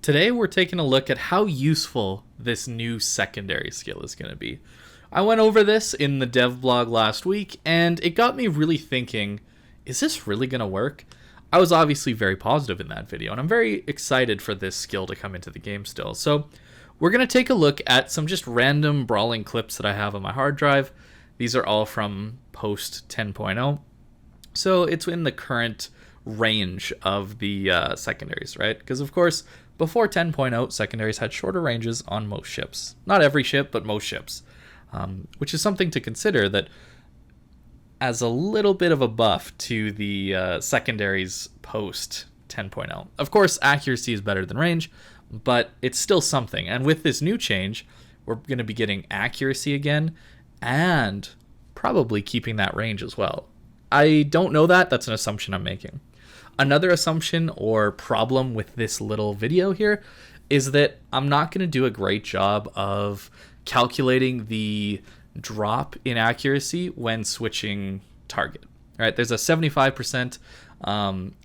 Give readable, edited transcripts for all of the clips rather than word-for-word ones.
Today we're taking a look at how useful this new secondary skill is going to be. I went over this in the dev blog last week, and it got me really thinking, is this really going to work? I was obviously very positive in that video, and I'm very excited for this skill to come into the game still. So we're going to take a look at some just random brawling clips that I have on my hard drive. These are all from post 10.0. So it's in the current range of the secondaries, right? Because of course, before 10.0, secondaries had shorter ranges on most ships. Not every ship, but most ships. Which is something to consider that as a little bit of a buff to the secondaries post 10.0. Of course, accuracy is better than range, but it's still something. And with this new change, we're going to be getting accuracy again and probably keeping that range as well. I don't know that. That's an assumption I'm making. Another assumption or problem with this little video here is that I'm not going to do a great job of calculating the drop in accuracy when switching target. All right, there's a 75%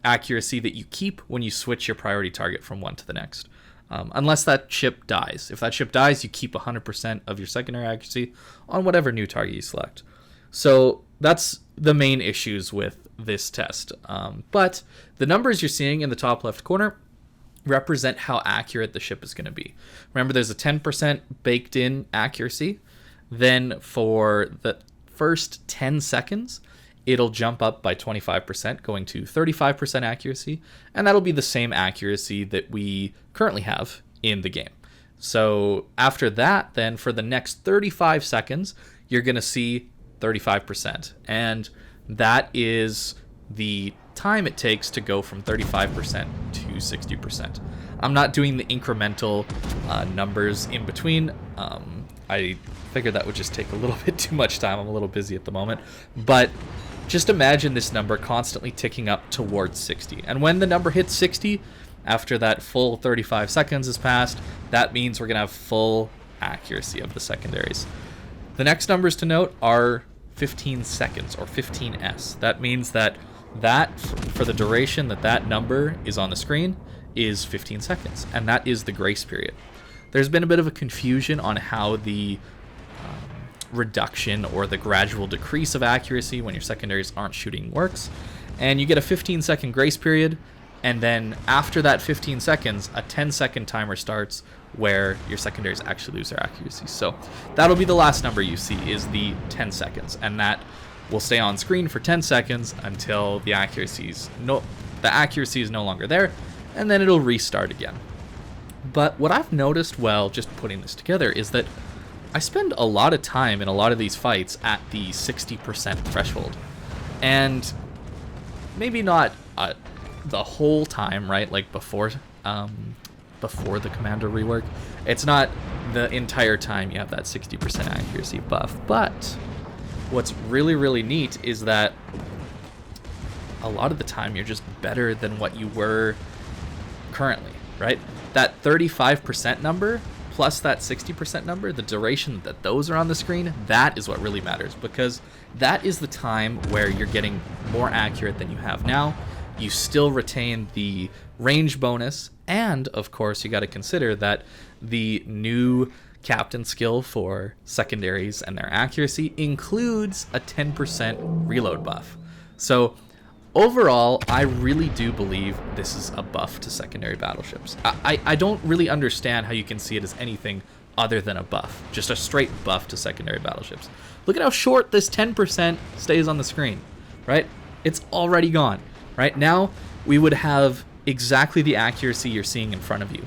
accuracy that you keep when you switch your priority target from one to the next. Unless that ship dies. If that ship dies, you keep 100% of your secondary accuracy on whatever new target you select. So that's the main issues with this test. But the numbers you're seeing in the top left corner represent how accurate the ship is going to be. Remember, there's a 10% baked in accuracy. Then for the first 10 seconds, it'll jump up by 25%, going to 35% accuracy. And that'll be the same accuracy that we currently have in the game. So after that, then for the next 35 seconds, you're going to see 35%. And that is the time it takes to go from 35% to 60%. I'm not doing the incremental numbers in between. I figured that would just take a little bit too much time. I'm a little busy at the moment. But just imagine this number constantly ticking up towards 60. And when the number hits 60, after that full 35 seconds has passed, that means we're going to have full accuracy of the secondaries. The next numbers to note are 15 seconds or 15s. That means that for the duration that number is on the screen is 15 seconds, and that is the grace period. There's been a bit of a confusion on how the reduction or the gradual decrease of accuracy when your secondaries aren't shooting works, and you get a 15-second grace period, and then after that 15 seconds, a 10-second timer starts where your secondaries actually lose their accuracy. So that'll be the last number you see is the 10 seconds, and that will stay on screen for 10 seconds until the accuracy is no longer there, and then it'll restart again. But what I've noticed while just putting this together is that I spend a lot of time in a lot of these fights at the 60% threshold, and maybe not the whole time, right? Like before the commander rework, it's not the entire time you have that 60% accuracy buff. But what's really, really neat is that a lot of the time you're just better than what you were currently, right? That 35% number plus that 60% number, the duration that those are on the screen, that is what really matters, because that is the time where you're getting more accurate than you have now. You still retain the range bonus, and of course you got to consider that the new captain skill for secondaries and their accuracy includes a 10% reload buff. So overall, I really do believe this is a buff to secondary battleships. I don't really understand how you can see it as anything other than a buff, just a straight buff to secondary battleships. Look at how short this 10% stays on the screen, right? It's already gone. Right now, we would have exactly the accuracy you're seeing in front of you.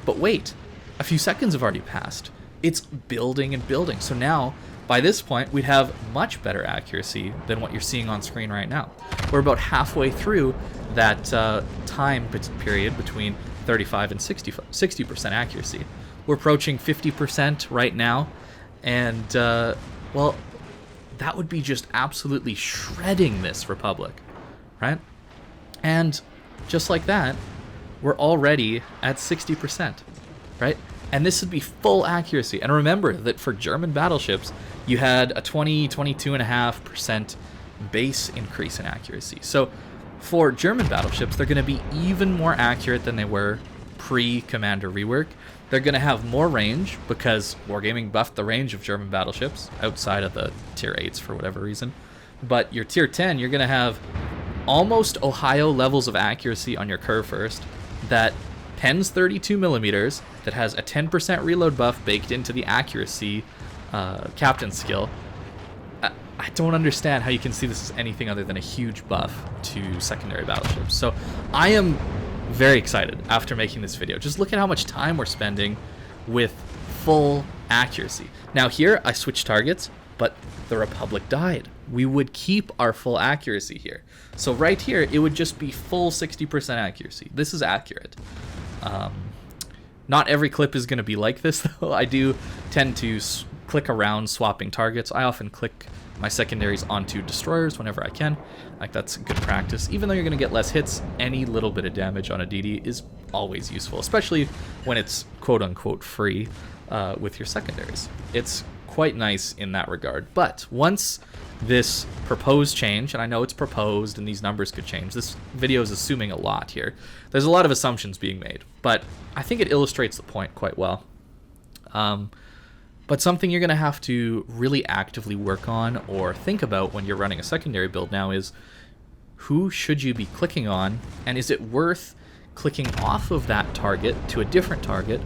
But wait, a few seconds have already passed. It's building and building. So now, by this point, we'd have much better accuracy than what you're seeing on screen right now. We're about halfway through that time period between 35 and 60% accuracy. We're approaching 50% right now. And, well, that would be just absolutely shredding this Republic, right? And just like that, we're already at 60%, right? And this would be full accuracy. And remember that for German battleships, you had a 22.5% base increase in accuracy. So for German battleships, they're going to be even more accurate than they were pre-Commander rework. They're going to have more range because Wargaming buffed the range of German battleships outside of the tier 8s for whatever reason. But your tier 10, you're going to have almost Ohio levels of accuracy on your Kurfurst that pens 32 millimeters, that has a 10% reload buff baked into the accuracy captain skill. I don't understand how you can see this as anything other than a huge buff to secondary battleships. So I am very excited after making this video. Just look at how much time we're spending with full accuracy. Now here I switched targets, but the Republic died. We would keep our full accuracy here. So right here, it would just be full 60% accuracy. This is accurate. Not every clip is going to be like this, though. I do tend to click around swapping targets. I often click my secondaries onto destroyers whenever I can. Like, that's good practice. Even though you're going to get less hits, any little bit of damage on a DD is always useful, especially when it's quote-unquote free with your secondaries. It's quite nice in that regard. But once this proposed change, and I know it's proposed and these numbers could change, this video is assuming a lot here. There's a lot of assumptions being made, but I think it illustrates the point quite well. But something you're going to have to really actively work on or think about when you're running a secondary build now is who should you be clicking on, and is it worth clicking off of that target to a different target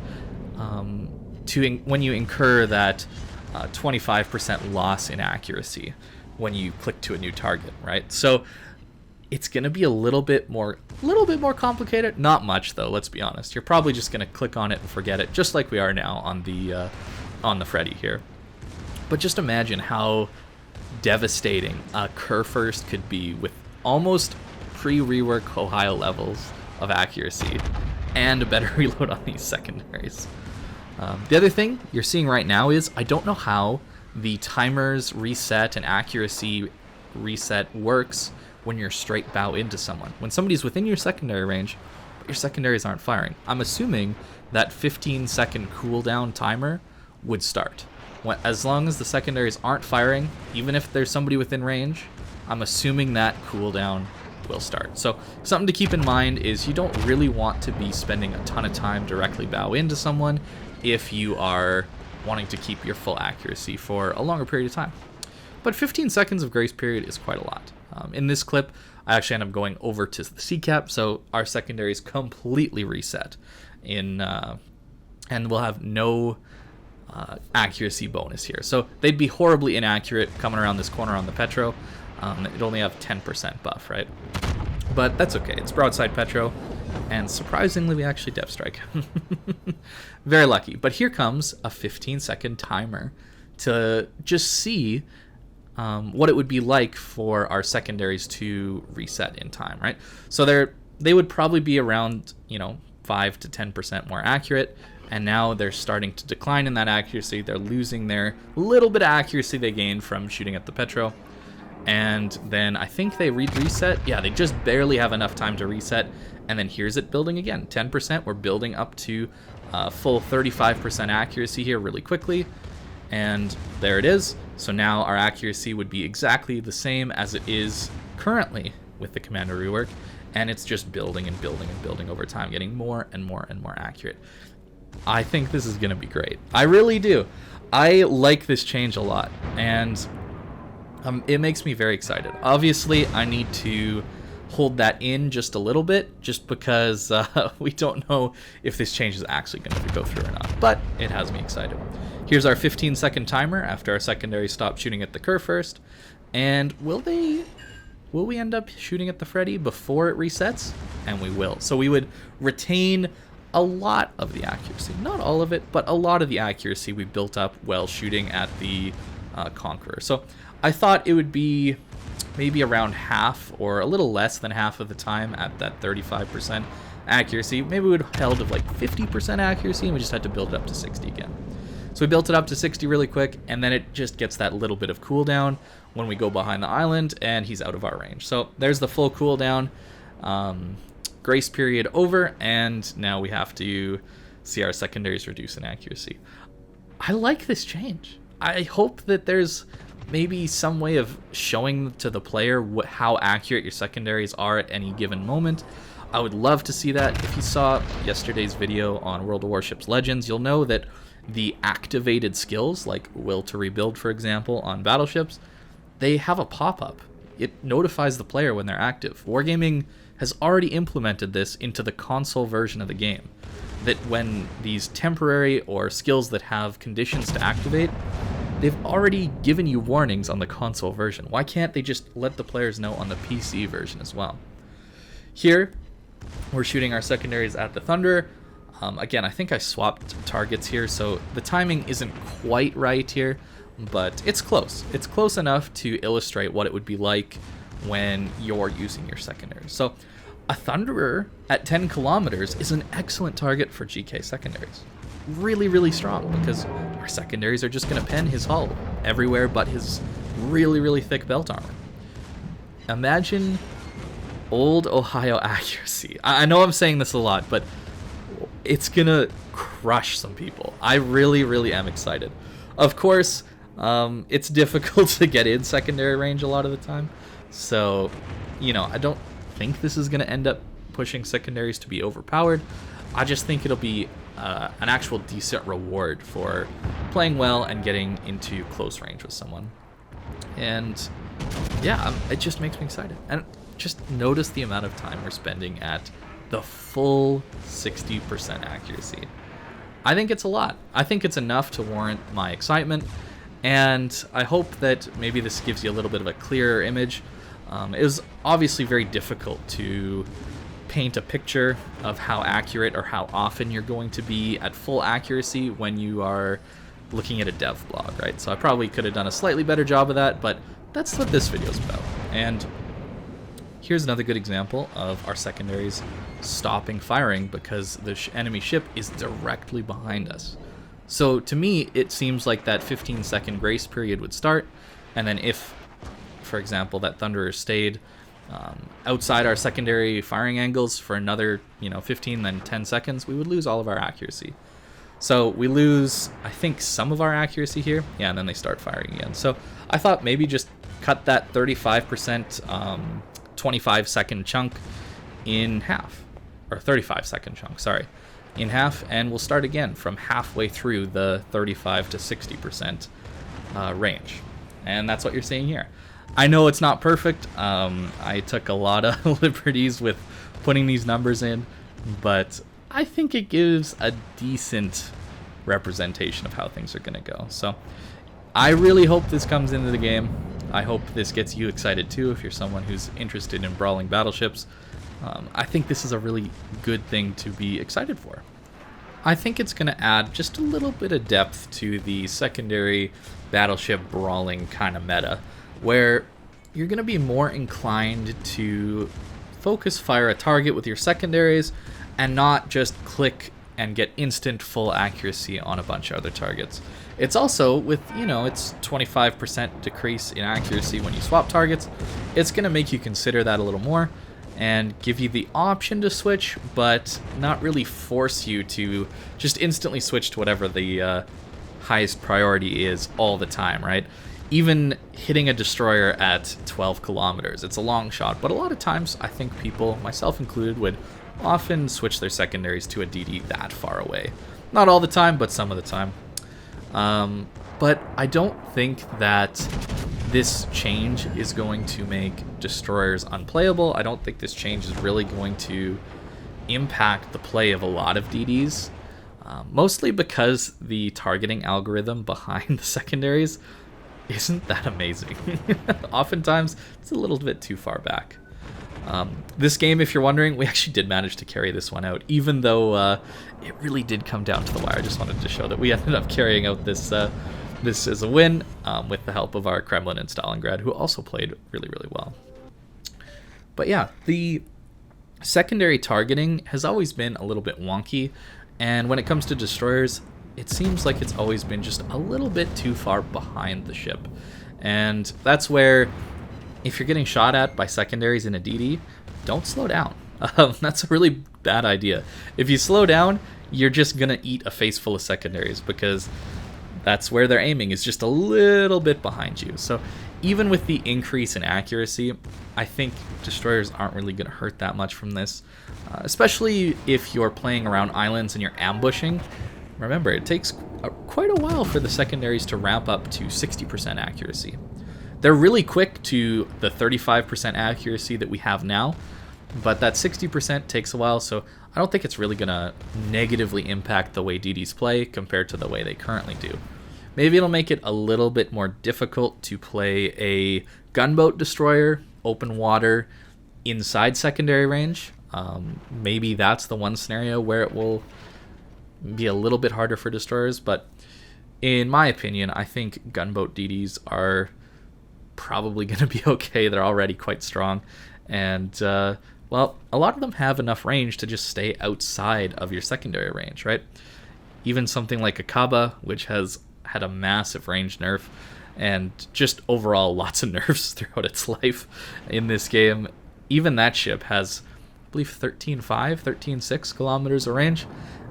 when you incur that 25% loss in accuracy when you click to a new target, right? So it's going to be a little bit more complicated. Not much though, let's be honest. You're probably just going to click on it and forget it, just like we are now on the Freddy here. But just imagine how devastating a Kurfurst could be with almost pre-rework Ohio levels of accuracy and a better reload on these secondaries. The other thing you're seeing right now is I don't know how the timers reset and accuracy reset works when you're straight bow into someone. When somebody's within your secondary range, but your secondaries aren't firing. I'm assuming that 15-second cooldown timer would start. As long as the secondaries aren't firing, even if there's somebody within range, I'm assuming that cooldown will start. So something to keep in mind is you don't really want to be spending a ton of time directly bow into someone if you are wanting to keep your full accuracy for a longer period of time. But 15 seconds of grace period is quite a lot. In this clip, I actually end up going over to the C-cap, so our secondaries completely reset and we'll have no accuracy bonus here. So they'd be horribly inaccurate coming around this corner on the Petro. It'd only have 10% buff, right? But that's okay. It's broadside Petro, and surprisingly, we actually depth strike. Very lucky. But here comes a 15-second timer to just see what it would be like for our secondaries to reset in time, right? So they would probably be around 5 to 10% more accurate, and now they're starting to decline in that accuracy. They're losing their little bit of accuracy they gained from shooting at the Petro. And then I think they reset. Yeah, they just barely have enough time to reset. And then here's it building again. 10%. We're building up to full 35% accuracy here really quickly. And there it is. So now our accuracy would be exactly the same as it is currently with the Commander rework. And it's just building and building and building over time, getting more and more and more accurate. I think this is going to be great. I really do. I like this change a lot. And it makes me very excited. Obviously, I need to hold that in just a little bit, just because we don't know if this change is actually going to go through or not. But it has me excited. Here's our 15-second timer after our secondary stop shooting at the Kurfurst. And will we end up shooting at the Freddy before it resets? And we will. So we would retain a lot of the accuracy. Not all of it, but a lot of the accuracy we built up while shooting at the Conqueror. So I thought it would be maybe around half or a little less than half of the time at that 35% accuracy. Maybe we would have held of like 50% accuracy and we just had to build it up to 60 again. So we built it up to 60 really quick, and then it just gets that little bit of cooldown when we go behind the island and he's out of our range. So there's the full cooldown. Grace period over, and now we have to see our secondaries reduce in accuracy. I like this change. I hope that there's maybe some way of showing to the player how accurate your secondaries are at any given moment. I would love to see that. If you saw yesterday's video on World of Warships Legends, you'll know that the activated skills, like Will to Rebuild, for example, on battleships, they have a pop-up. It notifies the player when they're active. Wargaming has already implemented this into the console version of the game, that when these temporary or skills that have conditions to activate, they've already given you warnings on the console version. Why can't they just let the players know on the PC version as well? Here, we're shooting our secondaries at the Thunderer. Again, I think I swapped targets here, so the timing isn't quite right here, but it's close. It's close enough to illustrate what it would be like when you're using your secondaries. So a Thunderer at 10 kilometers is an excellent target for GK secondaries. Really, really strong, because our secondaries are just going to pen his hull everywhere but his really, really thick belt armor. Imagine old Ohio accuracy. I know I'm saying this a lot, but it's going to crush some people. I really, really am excited. Of course, it's difficult to get in secondary range a lot of the time, so, I don't think this is going to end up pushing secondaries to be overpowered. I just think it'll be an actual decent reward for playing well and getting into close range with someone. And yeah, it just makes me excited. And just notice the amount of time we're spending at the full 60% accuracy. I think it's a lot. I think it's enough to warrant my excitement, and I hope that maybe this gives you a little bit of a clearer image. It was obviously very difficult to paint a picture of how accurate or how often you're going to be at full accuracy when you are looking at a dev blog, right? So I probably could have done a slightly better job of that, but that's what this video is about. And here's another good example of our secondaries stopping firing because the enemy ship is directly behind us. So to me, it seems like that 15-second grace period would start, and then if, for example, that Thunderer stayed outside our secondary firing angles for another 15 then 10 seconds, we would lose all of our accuracy. So we lose, I think, some of our accuracy here, yeah, and then they start firing again. So I thought maybe just cut that 35% 25-second chunk in half, or 35-second chunk, sorry, in half, and we'll start again from halfway through the 35 to 60% range. And that's what you're seeing here. I know it's not perfect. I took a lot of liberties with putting these numbers in, but I think it gives a decent representation of how things are going to go. So I really hope this comes into the game. I hope this gets you excited too if you're someone who's interested in brawling battleships. I think this is a really good thing to be excited for. I think it's going to add just a little bit of depth to the secondary battleship brawling kind of meta, where you're going to be more inclined to focus fire a target with your secondaries and not just click and get instant full accuracy on a bunch of other targets. It's also, with, it's 25% decrease in accuracy when you swap targets, it's going to make you consider that a little more and give you the option to switch, but not really force you to just instantly switch to whatever the highest priority is all the time, right? Even hitting a destroyer at 12 kilometers, it's a long shot, but a lot of times I think people, myself included, would often switch their secondaries to a DD that far away. Not all the time, but some of the time. But I don't think that this change is going to make destroyers unplayable. I don't think this change is really going to impact the play of a lot of DDs, mostly because the targeting algorithm behind the secondaries isn't that amazing. Oftentimes, it's a little bit too far back. This game, if you're wondering, we actually did manage to carry this one out, even though it really did come down to the wire. I just wanted to show that we ended up carrying out this as a win with the help of our Kremlin and Stalingrad, who also played really, really well. But yeah, the secondary targeting has always been a little bit wonky, and when it comes to destroyers, it seems like it's always been just a little bit too far behind the ship. And that's where, if you're getting shot at by secondaries in a DD, don't slow down. That's a really bad idea. If you slow down, you're just going to eat a face full of secondaries, because that's where they're aiming, is just a little bit behind you. So even with the increase in accuracy, I think destroyers aren't really going to hurt that much from this, especially if you're playing around islands and you're ambushing. Remember, it takes quite a while for the secondaries to ramp up to 60% accuracy. They're really quick to the 35% accuracy that we have now, but that 60% takes a while, so I don't think it's really going to negatively impact the way DDs play compared to the way they currently do. Maybe it'll make it a little bit more difficult to play a gunboat destroyer, open water, inside secondary range. Maybe that's the one scenario where it will be a little bit harder for destroyers, but in my opinion, I think gunboat DDs are probably going to be okay. They're already quite strong, and well, a lot of them have enough range to just stay outside of your secondary range, right? Even something like a Kaba, which has had a massive range nerf and just overall lots of nerfs throughout its life in this game. Even that ship has, I believe, 13.5, 13.6 kilometers of range.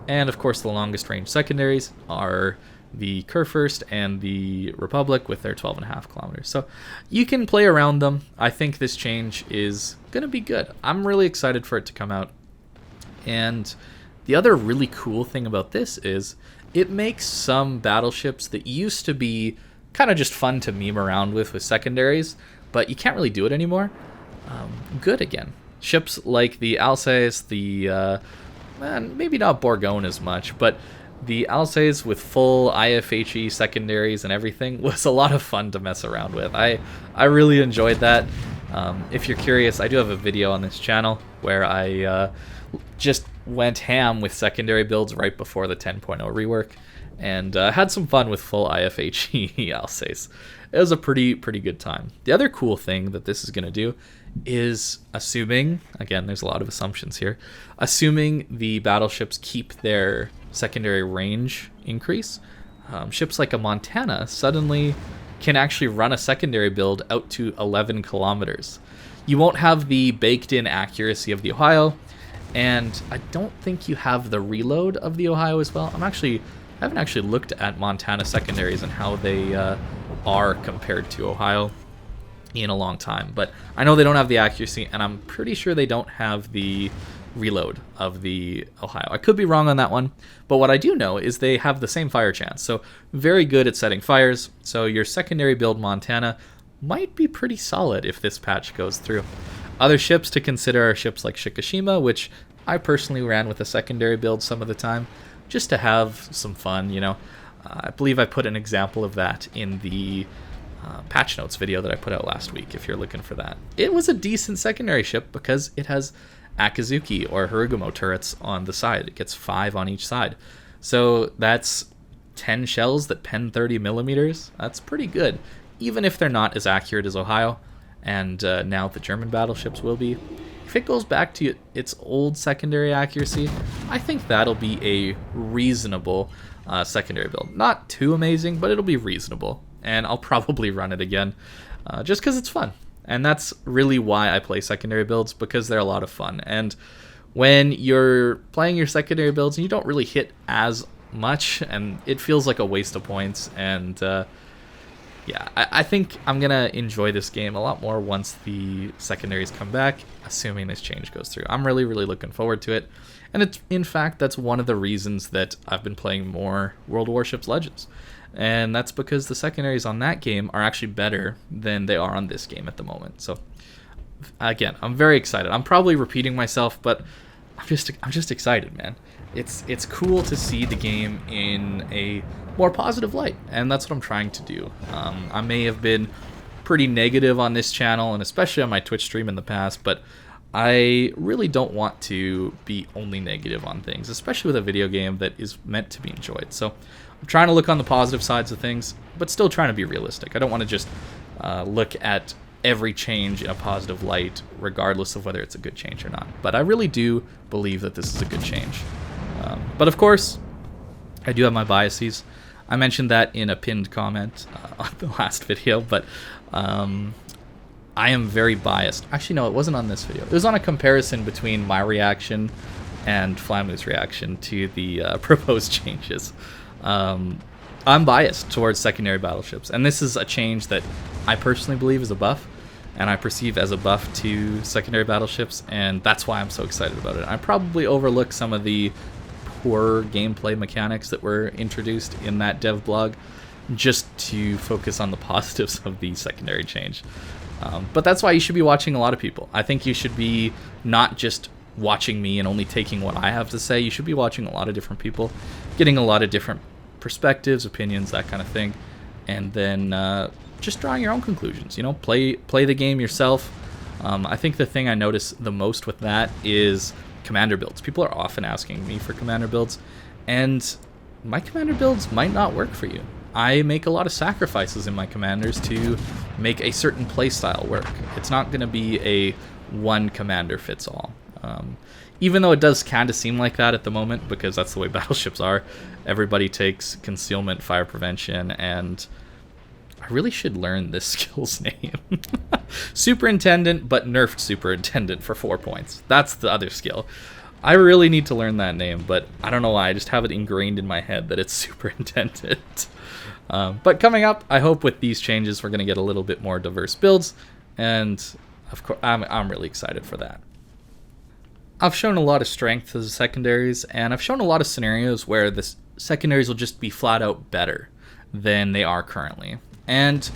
And of course, the longest range secondaries are the Kurfurst and the Republic with their 12.5 kilometers. So you can play around them. I think this change is going to be good. I'm really excited for it to come out. And the other really cool thing about this is it makes some battleships that used to be kind of just fun to meme around with secondaries, but you can't really do it anymore, good again. Ships like the Alsace, the maybe not Bourgogne as much, but the Alsace with full IFHE secondaries and everything was a lot of fun to mess around with. I really enjoyed that. If you're curious, I do have a video on this channel where I just went ham with secondary builds right before the 10.0 rework, and had some fun with full IFHE Alsace. It was a pretty good time. The other cool thing that this is going to do is, assuming, again, there's a lot of assumptions here, assuming the battleships keep their secondary range increase, ships like a Montana suddenly can actually run a secondary build out to 11 kilometers. You won't have the baked-in accuracy of the Ohio, and I don't think you have the reload of the Ohio as well. I haven't actually looked at Montana secondaries and how they are compared to Ohio in a long time, but I know they don't have the accuracy, and I'm pretty sure they don't have the reload of the Ohio. I could be wrong on that one, but what I do know is they have the same fire chance, so very good at setting fires. So your secondary build Montana might be pretty solid if this patch goes through. Other ships to consider are ships like Shikishima, which I personally ran with a secondary build some of the time, just to have some fun, you know. I believe I put an example of that in the patch notes video that I put out last week, if you're looking for that. It was a decent secondary ship because it has Akazuki or Harugumo turrets on the side. It gets 5 on each side. So that's 10 shells that pen 30 millimeters. That's pretty good, even if they're not as accurate as Ohio, and now the German battleships will be. If it goes back to its old secondary accuracy, I think that'll be a reasonable secondary build. Not too amazing, but it'll be reasonable, and I'll probably run it again just because it's fun. And that's really why I play secondary builds, because they're a lot of fun. And when you're playing your secondary builds and you don't really hit as much, and it feels like a waste of points, and yeah, I think I'm going to enjoy this game a lot more once the secondaries come back, assuming this change goes through. I'm really looking forward to it. And it's, in fact, that's one of the reasons that I've been playing more World Warships Legends. And that's because the secondaries on that game are actually better than they are on this game at the moment. So, again, I'm very excited. I'm probably repeating myself, but I'm just excited, man. It's cool to see the game in a more positive light, and that's what I'm trying to do. I may have been pretty negative on this channel, and especially on my Twitch stream in the past, but I really don't want to be only negative on things, especially with a video game that is meant to be enjoyed. So I'm trying to look on the positive sides of things, but still trying to be realistic. I don't want to just look at every change in a positive light, regardless of whether it's a good change or not. But I really do believe that this is a good change. But of course, I do have my biases. I mentioned that in a pinned comment on the last video, but I am very biased. Actually, no, it wasn't on this video. It was on a comparison between my reaction and Flamu's reaction to the proposed changes. I'm biased towards secondary battleships, and this is a change that I personally believe is a buff, and I perceive as a buff to secondary battleships, and that's why I'm so excited about it. I probably overlook some of the poor gameplay mechanics that were introduced in that dev blog just to focus on the positives of the secondary change. But that's why you should be watching a lot of people. I think you should be not just watching me and only taking what I have to say. You should be watching a lot of different people, getting a lot of different perspectives, opinions, that kind of thing, and then just drawing your own conclusions. You know, play the game yourself. I think the thing I notice the most with that is commander builds. People are often asking me for commander builds, and my commander builds might not work for you. I make a lot of sacrifices in my commanders to make a certain playstyle work. It's not going to be a one commander fits all. Even though it does kind of seem like that at the moment, because that's the way battleships are. Everybody takes concealment, fire prevention, and I really should learn this skill's name. Superintendent, but nerfed superintendent for 4 points. That's the other skill. I really need to learn that name, but I don't know why. I just have it ingrained in my head that it's superintendent. But coming up, I hope with these changes we're going to get a little bit more diverse builds, and of course, I'm really excited for that. I've shown a lot of strength as secondaries, and I've shown a lot of scenarios where the secondaries will just be flat out better than they are currently. And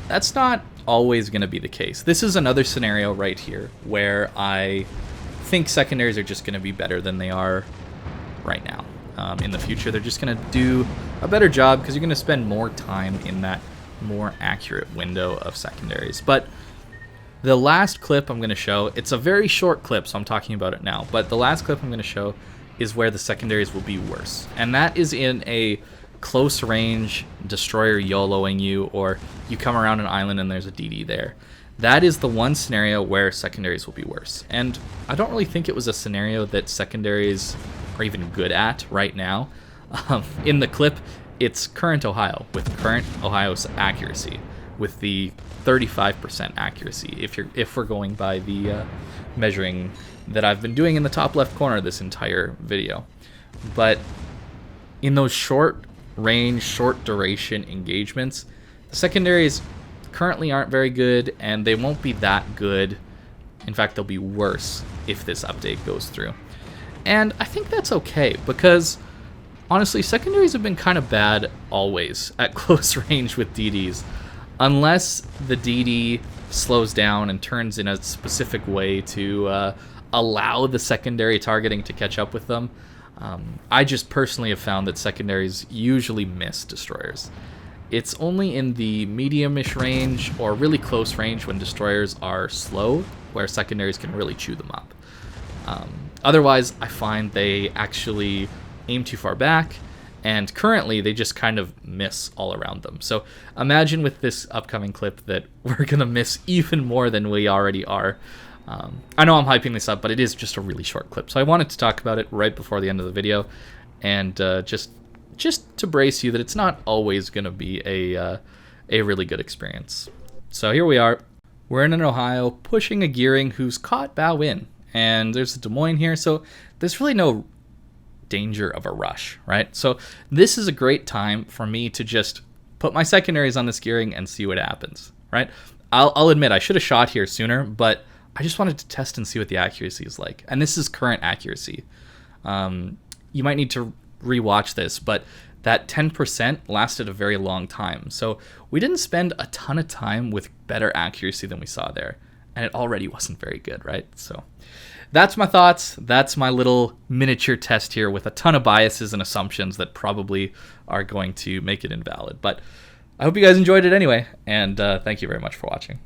that's not always going to be the case. This is another scenario right here where I think secondaries are just going to be better than they are right now. In the future, they're just going to do a better job because you're going to spend more time in that more accurate window of secondaries. But the last clip I'm going to show, it's a very short clip, so I'm talking about it now, but the last clip I'm going to show is where the secondaries will be worse. And that is in a close range destroyer YOLOing you, or you come around an island and there's a DD there. That is the one scenario where secondaries will be worse. And I don't really think it was a scenario that secondaries are even good at right now. In the clip, it's current Ohio, with current Ohio's accuracy, with the 35% accuracy, if we're going by the measuring that I've been doing in the top left corner this entire video. But in those short range, short duration engagements, the secondaries currently aren't very good, and they won't be that good. In fact, they'll be worse if this update goes through. And I think that's okay, because honestly, secondaries have been kind of bad always at close range with DDs. Unless the DD slows down and turns in a specific way to allow the secondary targeting to catch up with them. I just personally have found that secondaries usually miss destroyers. It's only in the medium-ish range or really close range when destroyers are slow where secondaries can really chew them up. Otherwise, I find they actually aim too far back, and currently they just kind of miss all around them. So imagine with this upcoming clip that we're going to miss even more than we already are. I know I'm hyping this up, but it is just a really short clip. So I wanted to talk about it right before the end of the video, and just to brace you that it's not always going to be a really good experience. So here we are. We're in an Ohio pushing a gearing who's caught bow in, and there's a Des Moines here, so there's really no danger of a rush, right? So this is a great time for me to just put my secondaries on this gearing and see what happens, right? I'll admit I should have shot here sooner, but I just wanted to test and see what the accuracy is like. And this is current accuracy. You might need to rewatch this, but that 10% lasted a very long time. So we didn't spend a ton of time with better accuracy than we saw there. And it already wasn't very good, right? So that's my thoughts. That's my little miniature test here with a ton of biases and assumptions that probably are going to make it invalid. But I hope you guys enjoyed it anyway, and thank you very much for watching.